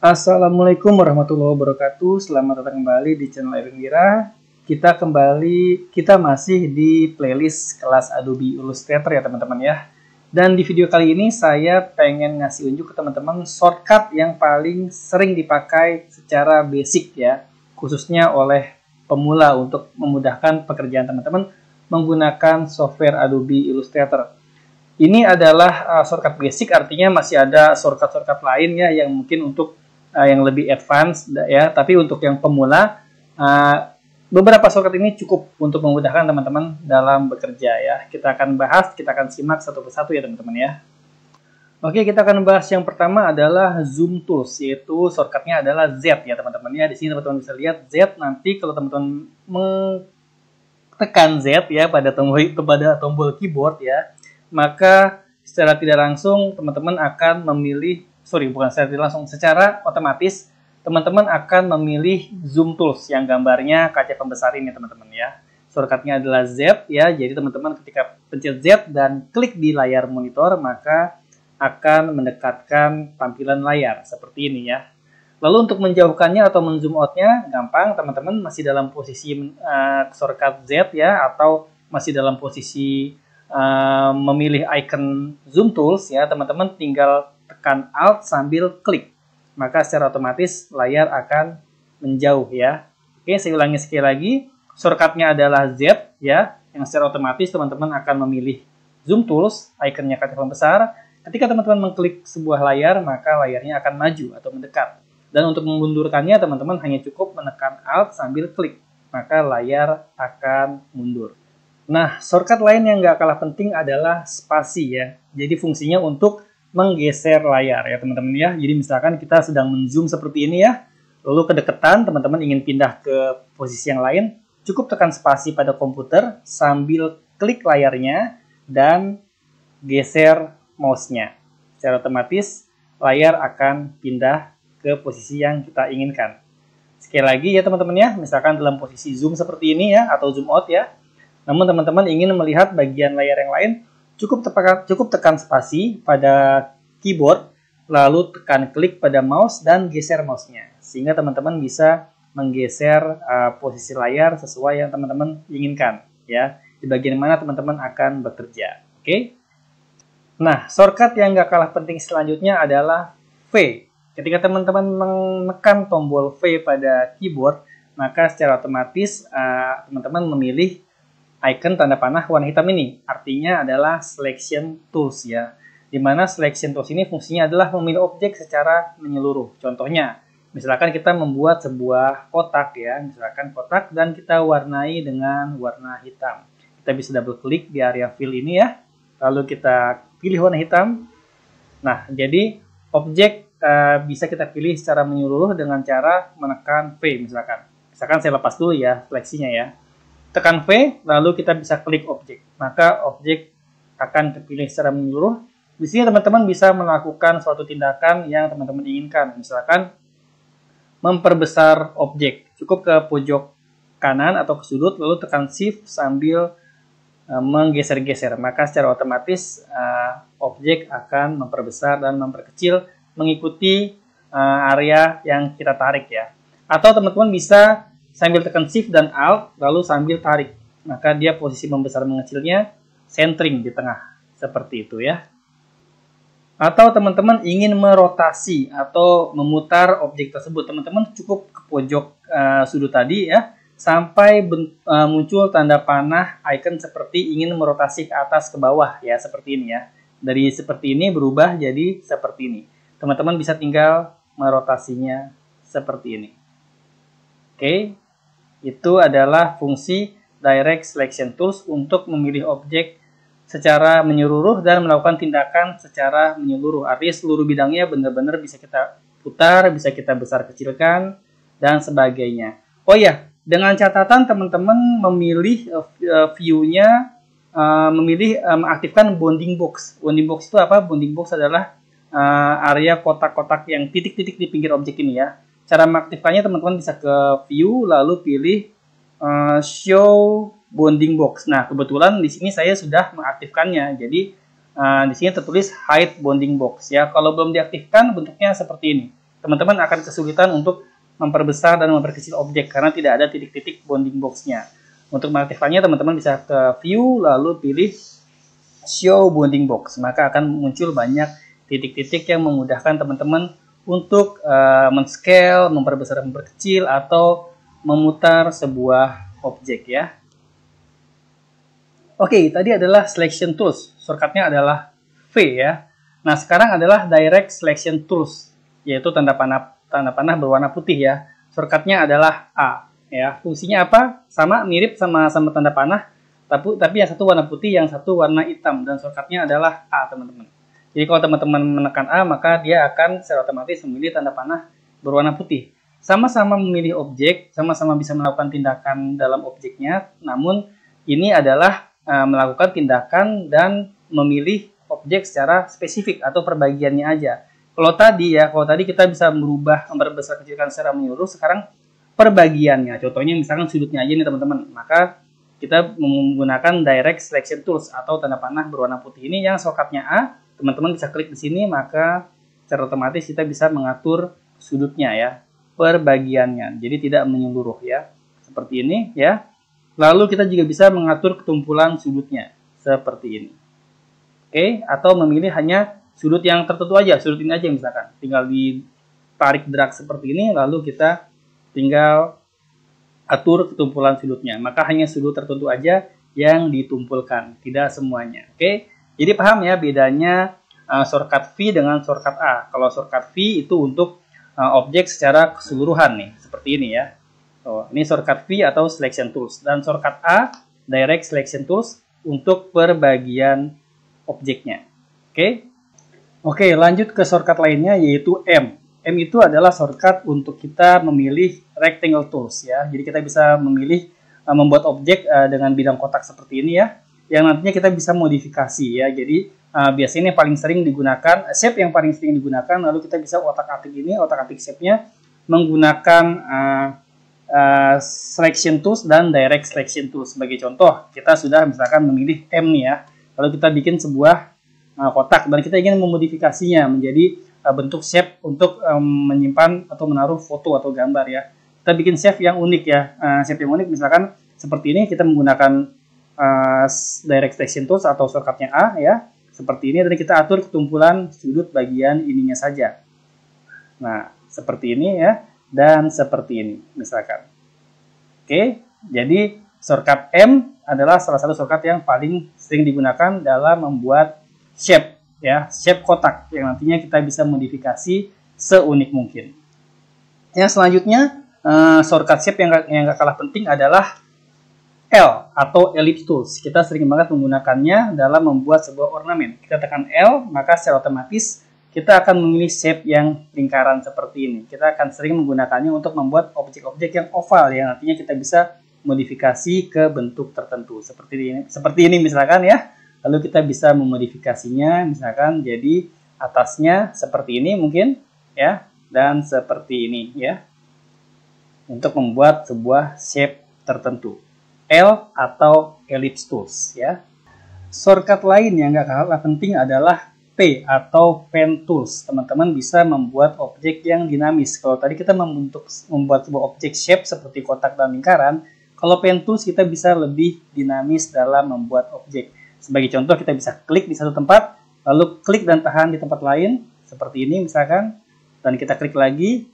Assalamualaikum warahmatullahi wabarakatuh. Selamat datang kembali di channel Erwin Wira. Kita masih di playlist kelas Adobe Illustrator ya teman-teman ya. Dan di video kali ini saya pengen ngasih unjuk ke teman-teman shortcut yang paling sering dipakai secara basic ya, khususnya oleh pemula untuk memudahkan pekerjaan teman-teman menggunakan software Adobe Illustrator. Ini adalah shortcut basic, artinya masih ada shortcut-shortcut lainnya yang mungkin untuk yang lebih advance ya, tapi untuk yang pemula beberapa shortcut ini cukup untuk memudahkan teman-teman dalam bekerja ya. Kita akan simak satu persatu ya teman-teman ya. Oke, kita akan bahas yang pertama adalah Zoom Tools, yaitu shortcutnya adalah Z ya teman-teman ya. Di sini teman-teman bisa lihat Z, nanti kalau teman-teman tekan Z ya pada tombol keyboard ya, maka secara tidak langsung teman-teman akan memilih, secara otomatis teman-teman akan memilih Zoom Tools yang gambarnya kaca pembesar ini teman-teman ya. Shortcutnya adalah Z ya, jadi teman-teman ketika pencet Z dan klik di layar monitor maka akan mendekatkan tampilan layar seperti ini ya. Lalu untuk menjauhkannya atau men-zoom out-nya gampang, teman-teman masih dalam posisi shortcut Z ya, atau masih dalam posisi memilih icon Zoom Tools ya, teman-teman tinggal tekan Alt sambil klik, maka secara otomatis layar akan menjauh ya. Oke, saya ulangi sekali lagi, shortcutnya adalah Z ya, yang secara otomatis teman-teman akan memilih Zoom Tools, ikonnya kaca pembesar. Ketika teman-teman mengklik sebuah layar, maka layarnya akan maju atau mendekat. Dan untuk memundurkannya, teman-teman hanya cukup menekan Alt sambil klik, maka layar akan mundur. Nah, shortcut lain yang nggak kalah penting adalah spasi ya. Jadi fungsinya untuk menggeser layar ya teman-teman ya. Jadi misalkan kita sedang men-zoom seperti ini ya, lalu kedekatan teman-teman ingin pindah ke posisi yang lain, cukup tekan spasi pada komputer sambil klik layarnya dan geser mouse-nya. Secara otomatis layar akan pindah ke posisi yang kita inginkan. Sekali lagi ya teman-teman ya, misalkan dalam posisi zoom seperti ini ya, atau zoom out ya. Namun teman-teman ingin melihat bagian layar yang lain, cukup tekan spasi pada keyboard, lalu tekan klik pada mouse dan geser mouse-nya. Sehingga teman-teman bisa menggeser posisi layar sesuai yang teman-teman inginkan ya, di bagian mana teman-teman akan bekerja. Oke. Nah, shortcut yang nggak kalah penting selanjutnya adalah V. Ketika teman-teman menekan tombol V pada keyboard, maka secara otomatis teman-teman memilih icon tanda panah warna hitam ini. Artinya adalah Selection Tools ya. Dimana Selection Tools ini fungsinya adalah memilih objek secara menyeluruh. Contohnya, misalkan kita membuat sebuah kotak ya, misalkan kotak dan kita warnai dengan warna hitam. Kita bisa double klik di area fill ini ya, lalu kita pilih warna hitam. Nah, jadi objek bisa kita pilih secara menyeluruh dengan cara menekan V misalkan. Misalkan saya lepas dulu ya seleksinya ya. Tekan V, lalu kita bisa klik objek. Maka objek akan terpilih secara menyeluruh. Di sini teman-teman bisa melakukan suatu tindakan yang teman-teman inginkan. Misalkan memperbesar objek. Cukup ke pojok kanan atau ke sudut, lalu tekan Shift sambil menggeser-geser. Maka secara otomatis objek akan memperbesar dan memperkecil mengikuti area yang kita tarik ya. Atau teman-teman bisa sambil tekan Shift dan Alt, lalu sambil tarik. Maka dia posisi membesar mengecilnya centering di tengah. Seperti itu ya. Atau teman-teman ingin merotasi atau memutar objek tersebut. Teman-teman cukup ke pojok sudut tadi ya, sampai muncul tanda panah icon seperti ingin merotasi ke atas ke bawah ya, seperti ini ya. Dari seperti ini berubah jadi seperti ini. Teman-teman bisa tinggal merotasinya seperti ini. Oke. Itu adalah fungsi Direct Selection Tools untuk memilih objek secara menyeluruh dan melakukan tindakan secara menyeluruh. Artinya seluruh bidangnya benar-benar bisa kita putar, bisa kita besar kecilkan, dan sebagainya. Oh ya, dengan catatan teman-teman memilih view-nya, mengaktifkan bounding box. Bounding box itu apa? Bounding box adalah area kotak-kotak yang titik-titik di pinggir objek ini ya. Cara mengaktifkannya teman-teman bisa ke view lalu pilih show bounding box. Nah, kebetulan di sini saya sudah mengaktifkannya. Jadi di sini tertulis hide bounding box ya. Kalau belum diaktifkan bentuknya seperti ini. teman-teman akan kesulitan untuk memperbesar dan memperkecil objek karena tidak ada titik-titik bounding box-nya. Untuk mengaktifkannya, teman-teman bisa ke view lalu pilih show bounding box, maka akan muncul banyak titik-titik yang memudahkan teman-teman untuk men-scale, memperbesar, memperkecil, atau memutar sebuah objek ya. Oke, tadi adalah selection tools, shortcutnya adalah V ya. Nah, sekarang adalah direct selection tools, yaitu tanda panah berwarna putih ya. Shortcutnya adalah A ya. Fungsinya apa? Sama, mirip sama tanda panah, tapi yang satu warna putih, yang satu warna hitam, dan shortcutnya adalah A, teman-teman. Jadi kalau teman-teman menekan A, maka dia akan secara otomatis memilih tanda panah berwarna putih. Sama-sama memilih objek, sama-sama bisa melakukan tindakan dalam objeknya, namun ini adalah melakukan tindakan dan memilih objek secara spesifik atau perbagiannya aja. Kalau tadi kita bisa merubah, memperbesar, kecilkan secara menyeluruh, sekarang perbagiannya. Contohnya misalkan sudutnya aja nih teman-teman, maka kita menggunakan direct selection tools atau tanda panah berwarna putih ini yang shortcutnya A. Teman-teman bisa klik di sini, maka secara otomatis kita bisa mengatur sudutnya ya, perbagiannya. Jadi tidak menyeluruh ya, seperti ini ya. Lalu kita juga bisa mengatur ketumpulan sudutnya seperti ini. Oke, atau memilih hanya sudut yang tertentu aja, sudut ini aja misalkan. Tinggal ditarik drag seperti ini, lalu kita tinggal atur ketumpulan sudutnya. Maka hanya sudut tertentu aja yang ditumpulkan, tidak semuanya. Oke, jadi paham ya bedanya shortcut V dengan shortcut A. Kalau shortcut V itu untuk objek secara keseluruhan nih, seperti ini ya. Ini shortcut V atau selection tools, dan shortcut A direct selection tools untuk perbagian objeknya. Oke, lanjut ke shortcut lainnya yaitu M. M itu adalah shortcut untuk kita memilih rectangle tools ya. Jadi kita bisa memilih membuat objek dengan bidang kotak seperti ini ya, yang nantinya kita bisa modifikasi ya. Jadi biasanya yang paling sering digunakan, shape yang paling sering digunakan, lalu kita bisa otak-atik ini, otak-atik shape-nya menggunakan selection tools dan direct selection tools. Sebagai contoh, kita sudah misalkan memilih M nih ya, lalu kita bikin sebuah kotak dan kita ingin memodifikasinya menjadi bentuk shape untuk menyimpan atau menaruh foto atau gambar ya. Kita bikin shape yang unik ya, shape yang unik misalkan seperti ini, kita menggunakan direct selection tools atau shortcutnya A ya, seperti ini, dan kita atur ketumpulan sudut bagian ininya saja. Nah, seperti ini ya, dan seperti ini misalkan. Oke, jadi shortcut M adalah salah satu shortcut yang paling sering digunakan dalam membuat shape ya, shape kotak yang nantinya kita bisa modifikasi seunik mungkin. Yang selanjutnya shortcut shape yang gak kalah penting adalah L atau ellipse tools. Kita sering banget menggunakannya dalam membuat sebuah ornamen. Kita tekan L, maka secara otomatis kita akan memilih shape yang lingkaran seperti ini. Kita akan sering menggunakannya untuk membuat objek-objek yang oval yang nantinya kita bisa modifikasi ke bentuk tertentu seperti ini misalkan ya. Lalu kita bisa memodifikasinya misalkan jadi atasnya seperti ini mungkin ya, dan seperti ini ya, untuk membuat sebuah shape tertentu. L atau ellipse tools ya. Shortcut lain yang gak kalah penting adalah P atau pen tools. Teman-teman bisa membuat objek yang dinamis. Kalau tadi kita membuat sebuah objek shape seperti kotak dan lingkaran, kalau pen tools kita bisa lebih dinamis dalam membuat objek. Sebagai contoh, kita bisa klik di satu tempat, lalu klik dan tahan di tempat lain seperti ini misalkan, dan kita klik lagi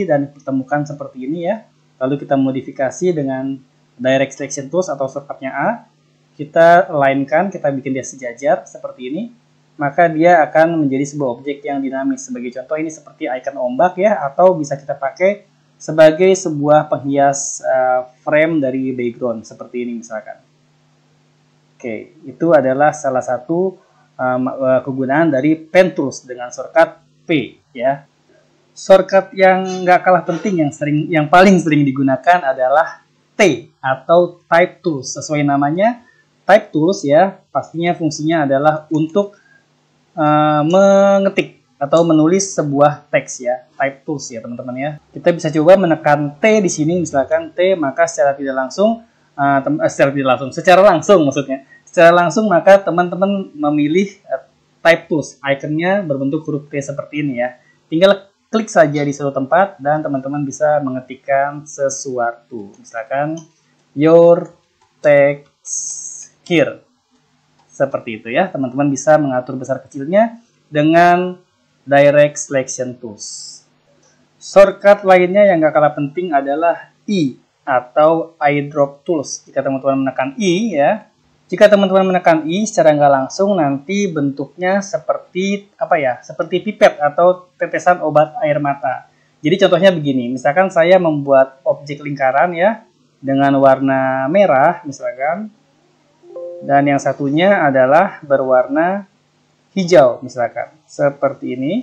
dan pertemukan seperti ini ya. Lalu kita modifikasi dengan direct selection tools atau shortcutnya A, kita alignkan, kita bikin dia sejajar seperti ini, maka dia akan menjadi sebuah objek yang dinamis. Sebagai contoh ini seperti icon ombak ya, atau bisa kita pakai sebagai sebuah penghias frame dari background seperti ini misalkan. Oke, itu adalah salah satu kegunaan dari pen tools dengan shortcut P ya. Shortcut yang nggak kalah penting yang paling sering digunakan adalah T atau type tools. Sesuai namanya, type tools ya, pastinya fungsinya adalah untuk mengetik atau menulis sebuah teks ya, type tools ya teman-teman ya. Kita bisa coba menekan T di sini misalkan T, maka secara langsung maka teman-teman memilih type tools, ikonnya berbentuk huruf T seperti ini ya. Tinggal klik saja di suatu tempat dan teman-teman bisa mengetikkan sesuatu. Misalkan your text here. Seperti itu ya, teman-teman bisa mengatur besar kecilnya dengan Direct Selection Tools. Shortcut lainnya yang gak kalah penting adalah I atau Eyedrop Tools. Jika teman-teman menekan I ya, jika teman-teman menekan I secara nggak langsung nanti bentuknya seperti apa ya? Seperti pipet atau tetesan obat air mata. Jadi contohnya begini, misalkan saya membuat objek lingkaran ya dengan warna merah misalkan, dan yang satunya adalah berwarna hijau misalkan, seperti ini,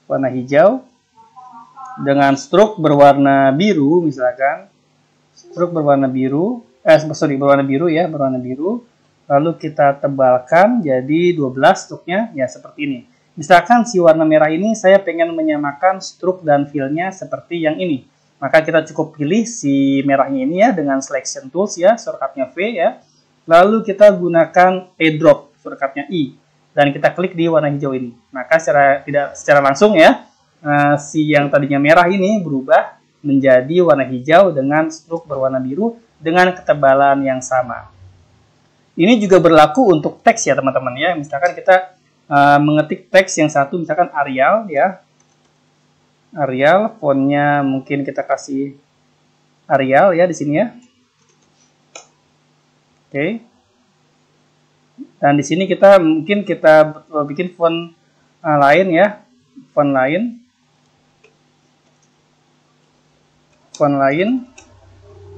warna hijau dengan stroke berwarna biru misalkan, stroke berwarna biru. Berwarna biru ya, berwarna biru. Lalu kita tebalkan jadi 12 struknya ya seperti ini. Misalkan si warna merah ini saya pengen menyamakan struk dan fill-nya seperti yang ini. Maka kita cukup pilih si merahnya ini ya dengan selection tools ya, shortcutnya V ya. Lalu kita gunakan eyedrop, shortcutnya I. Dan kita klik di warna hijau ini. Maka secara langsung ya, si yang tadinya merah ini berubah menjadi warna hijau dengan struk berwarna biru dengan ketebalan yang sama. Ini juga berlaku untuk teks ya teman-teman ya. Misalkan kita mengetik teks yang satu, misalkan Arial ya. Arial, fontnya mungkin kita kasih Arial ya di sini ya. Oke. Dan di sini kita mungkin kita bikin font lain ya, font lain.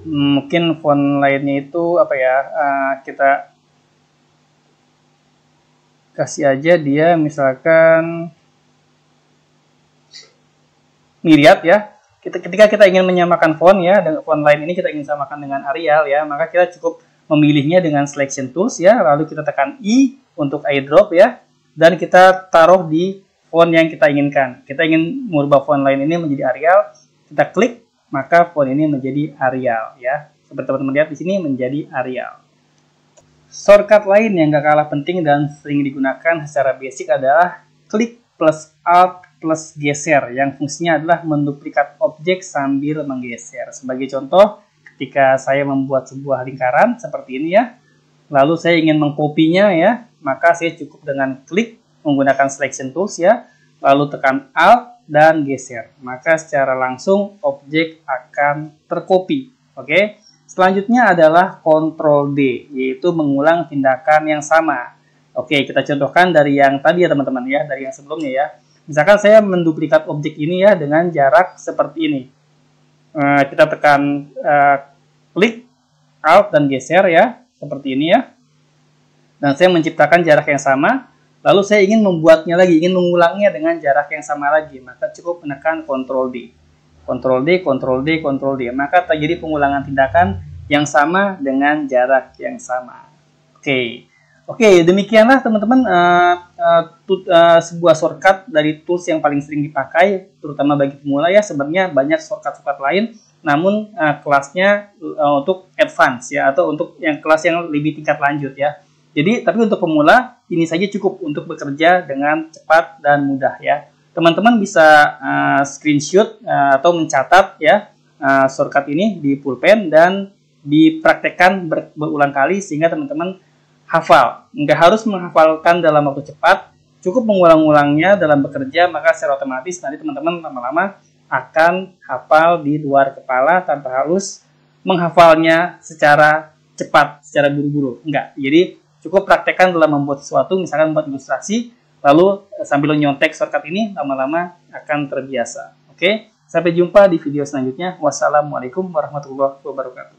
Mungkin font lainnya itu apa ya, kita kasih aja dia misalkan Myriad ya. Ketika kita ingin menyamakan font ya, dengan font lain ini kita ingin samakan dengan Arial ya, maka kita cukup memilihnya dengan selection tools ya, lalu kita tekan I untuk eyedrop ya, dan kita taruh di font yang kita inginkan. Kita ingin merubah font lain ini menjadi Arial, kita klik, maka font ini menjadi Arial ya. Seperti teman-teman lihat di sini menjadi Arial. Shortcut lain yang gak kalah penting dan sering digunakan secara basic adalah klik plus alt plus geser yang fungsinya adalah menduplikat objek sambil menggeser. Sebagai contoh, ketika saya membuat sebuah lingkaran seperti ini ya, lalu saya ingin mengkopinya ya, maka saya cukup dengan klik menggunakan selection tools ya, lalu tekan alt dan geser, maka secara langsung objek akan tercopy. Oke. Selanjutnya adalah Ctrl D, yaitu mengulang tindakan yang sama. Oke, kita contohkan dari yang tadi ya teman-teman ya, dari yang sebelumnya ya. Misalkan saya menduplikat objek ini ya dengan jarak seperti ini. Kita tekan klik alt dan geser ya, seperti ini ya. Dan saya menciptakan jarak yang sama. Lalu saya ingin membuatnya lagi, ingin mengulangnya dengan jarak yang sama lagi, maka cukup menekan Ctrl D. Ctrl D, Ctrl D, Ctrl D. Maka terjadi pengulangan tindakan yang sama dengan jarak yang sama. Oke, demikianlah teman-teman sebuah shortcut dari tools yang paling sering dipakai, terutama bagi pemula ya. Sebenarnya banyak shortcut lain, namun kelasnya untuk advance ya, atau untuk yang kelas yang lebih tingkat lanjut ya. Jadi, tapi untuk pemula, ini saja cukup untuk bekerja dengan cepat dan mudah ya. Teman-teman bisa screenshot atau mencatat ya shortcut ini di pulpen dan dipraktekkan berulang kali sehingga teman-teman hafal. Nggak harus menghafalkan dalam waktu cepat, cukup mengulang-ulangnya dalam bekerja, maka secara otomatis nanti teman-teman lama-lama akan hafal di luar kepala tanpa harus menghafalnya secara cepat, secara buru-buru. Enggak, jadi cukup praktekkan dalam membuat sesuatu, misalkan membuat ilustrasi, lalu sambil nyontek shortcut ini, lama-lama akan terbiasa. Oke, sampai jumpa di video selanjutnya. Wassalamualaikum warahmatullahi wabarakatuh.